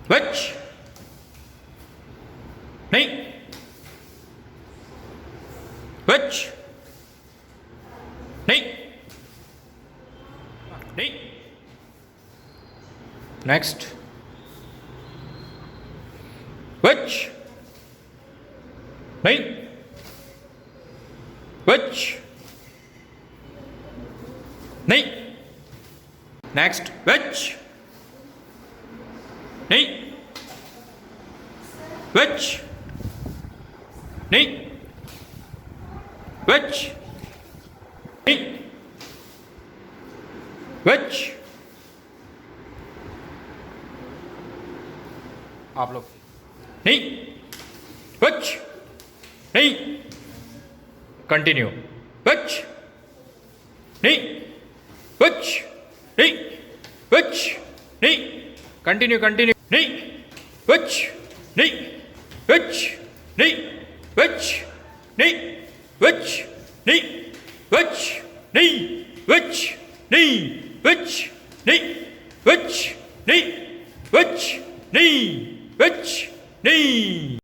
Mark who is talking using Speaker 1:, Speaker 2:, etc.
Speaker 1: which, knee, which, knee, knee. Next, which, knee, which, knee. Next, which, knee, which, knee, which, knee, which. आप लोग knee, which, knee, continue, which, knee, which, knee, which, knee, continue, continue, knee, which, knee, which, knee, which, knee, which, knee, which, knee, which, knee, which,